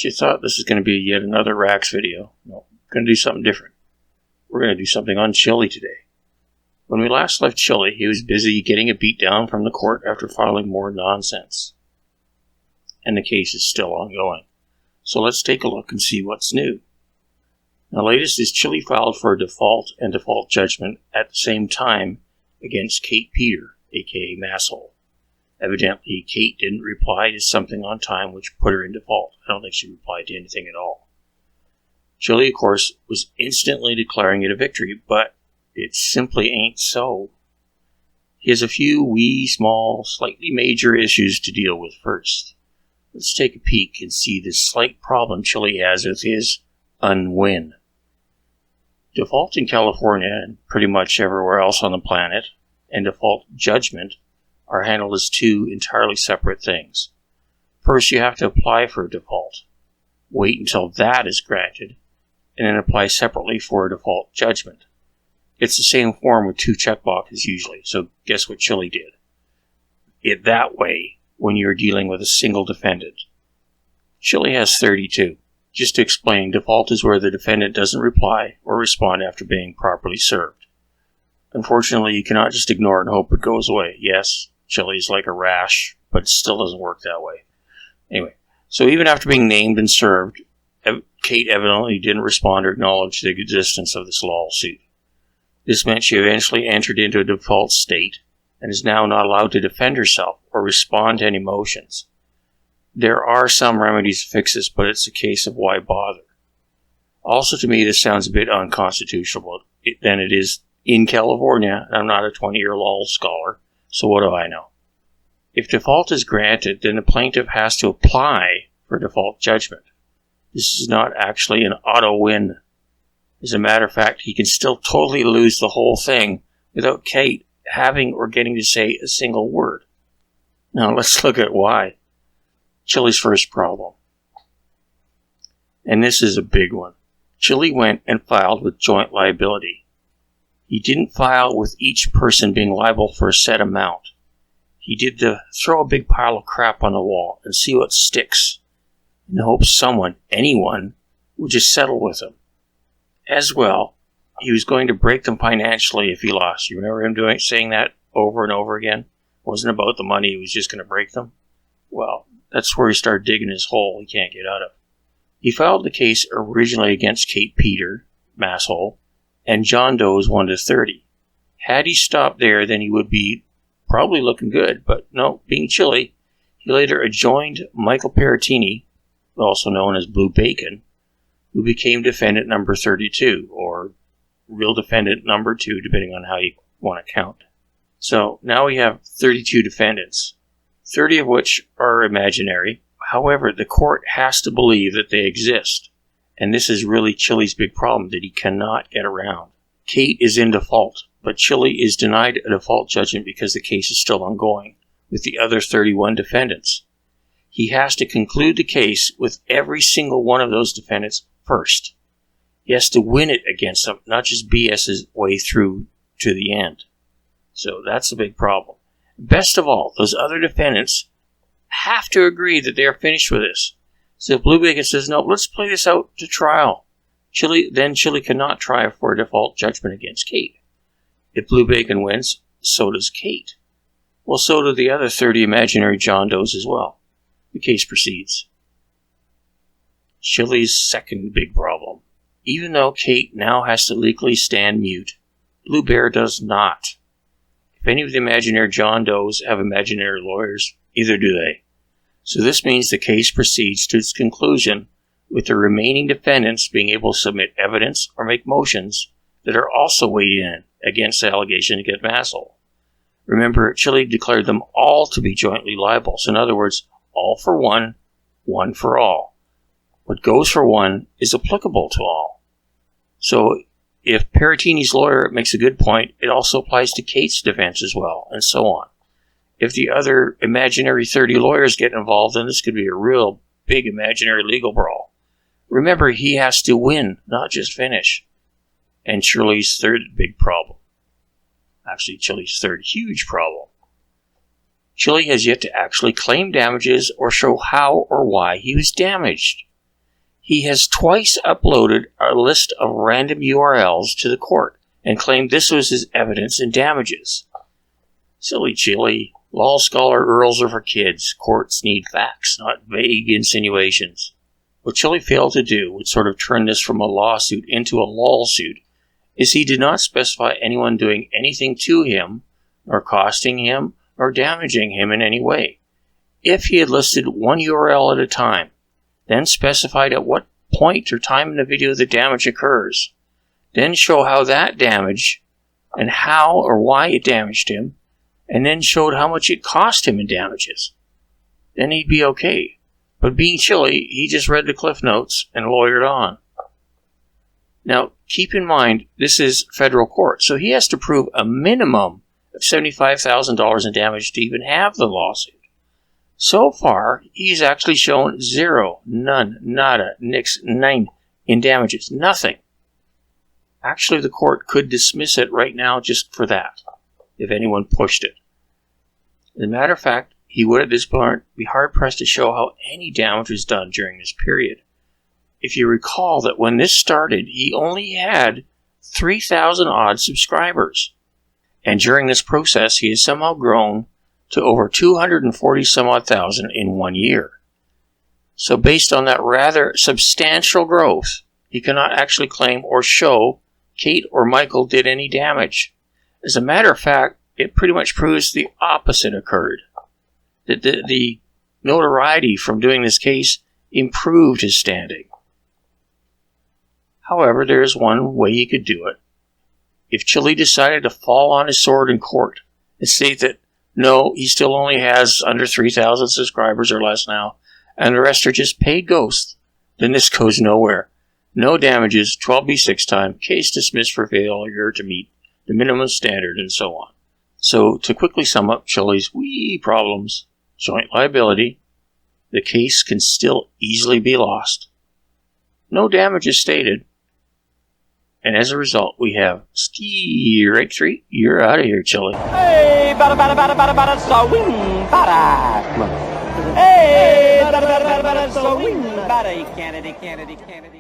you thought this is going to be yet another Rax video. No, we're going to do something different. We're going to do something on Chille today. When we last left Chille, he was busy getting a beatdown from the court after filing more nonsense. And the case is still ongoing. So let's take a look and see what's new. The latest is Chille filed for a default and default judgment at the same time against Kate Peter, aka Masshole. Evidently, Kate didn't reply to something on time which put her in default. I don't think she replied to anything at all. Chille, of course, was instantly declaring it a victory, but it simply ain't so. He has a few wee, small, slightly major issues to deal with first. Let's take a peek and see the slight problem Chille has with his un-win. Default in California, and pretty much everywhere else on the planet, and default judgment are handled as two entirely separate things. First, you have to apply for a default. Wait until that is granted, and then apply separately for a default judgment. It's the same form with two checkboxes usually, so guess what Chille did? It that way when you're dealing with a single defendant. Chille has 32. Just to explain, default is where the defendant doesn't reply or respond after being properly served. Unfortunately, you cannot just ignore it and hope it goes away. Yes, Chille is like a rash, but it still doesn't work that way. Anyway, so even after being named and served, Kate evidently didn't respond or acknowledge the existence of this lawsuit. This meant she eventually entered into a default state and is now not allowed to defend herself or respond to any motions. There are some remedies to fix this, but it's a case of why bother. Also, to me, this sounds a bit unconstitutional than it is in California. I'm not a 20-year law scholar, so what do I know? If default is granted, then the plaintiff has to apply for default judgment. This is not actually an auto-win. As a matter of fact, he can still totally lose the whole thing without Kate having or getting to say a single word. Now let's look at why. Chille's first problem. And this is a big one. Chille went and filed with joint liability. He didn't file with each person being liable for a set amount. He did the throw a big pile of crap on the wall and see what sticks, in the hopes someone, anyone, would just settle with him. As well, he was going to break them financially if he lost. You remember him saying that over and over again? It wasn't about the money, he was just going to break them? Well, that's where he started digging his hole he can't get out of. He filed the case originally against Kate Peter, Masshole, and John Doe's 1 to 30. Had he stopped there, then he would be probably looking good, but no, being Chille, he later adjoined Michael Peratini, also known as Blue Bacon, who became defendant number 32, or real defendant number 2, depending on how you want to count. So now we have 32 defendants, 30 of which are imaginary. However, the court has to believe that they exist, and this is really Chille's big problem that he cannot get around. Kate is in default, but Chille is denied a default judgment because the case is still ongoing with the other 31 defendants. He has to conclude the case with every single one of those defendants first. He has to win it against them, not just BS his way through to the end. So that's a big problem. Best of all, those other defendants have to agree that they are finished with this. So if Blue Bacon says, no, let's play this out to trial, Chille cannot try for a default judgment against Kate. If Blue Bacon wins, so does Kate. Well, so do the other 30 imaginary John Does as well. The case proceeds. Chille's second big problem. Even though Kate now has to legally stand mute, Blue Bear does not. If any of the imaginary John Does have imaginary lawyers, either do they. So this means the case proceeds to its conclusion with the remaining defendants being able to submit evidence or make motions that are also weighed in against the allegation against Masshole. Remember, Chille declared them all to be jointly liable. So in other words, all for one, one for all. What goes for one is applicable to all. So if Peratini's lawyer makes a good point, it also applies to Kate's defense as well, and so on. If the other imaginary 30 lawyers get involved, then this could be a real big imaginary legal brawl. Remember, he has to win, not just finish. And Chille's third big problem. Actually, Chille's third huge problem. Chille has yet to actually claim damages or show how or why he was damaged. He has twice uploaded a list of random URLs to the court and claimed this was his evidence in damages. Silly Chille. Law scholar Earls are for kids. Courts need facts, not vague insinuations. What Chille failed to do, which sort of turned this from a lawsuit into a lawsuit, is he did not specify anyone doing anything to him, or costing him, or damaging him in any way. If he had listed one URL at a time, then specified at what point or time in the video the damage occurs, then show how that damage and how or why it damaged him, and then showed how much it cost him in damages, then he'd be okay. But being Chille, he just read the Cliff Notes and lawyered on. Now, keep in mind, this is federal court, so he has to prove a minimum of $75,000 in damage to even have the lawsuit. So far, he's actually shown zero, none, nada, nix, nine in damages. Nothing. Actually, the court could dismiss it right now just for that, if anyone pushed it. As a matter of fact, he would at this point be hard-pressed to show how any damage was done during this period. If you recall that when this started, he only had 3,000-odd subscribers. And during this process, he has somehow grown to over 240-some-odd thousand in 1 year. So based on that rather substantial growth, he cannot actually claim or show Kate or Michael did any damage. As a matter of fact, it pretty much proves the opposite occurred. That the notoriety from doing this case improved his standing. However, there is one way he could do it. If Chille decided to fall on his sword in court and state that no, he still only has under 3,000 subscribers or less now, and the rest are just paid ghosts, then this goes nowhere. No damages, 12B6 time, case dismissed for failure to meet the minimum standard, and so on. So, to quickly sum up Chille's wee problems, joint liability, the case can still easily be lost. No damage is stated, and as a result, we have ski rake 3. You're out of here, Chille. Hey, bada, so win, bada. Hey, bada, so win, bada. Kennedy.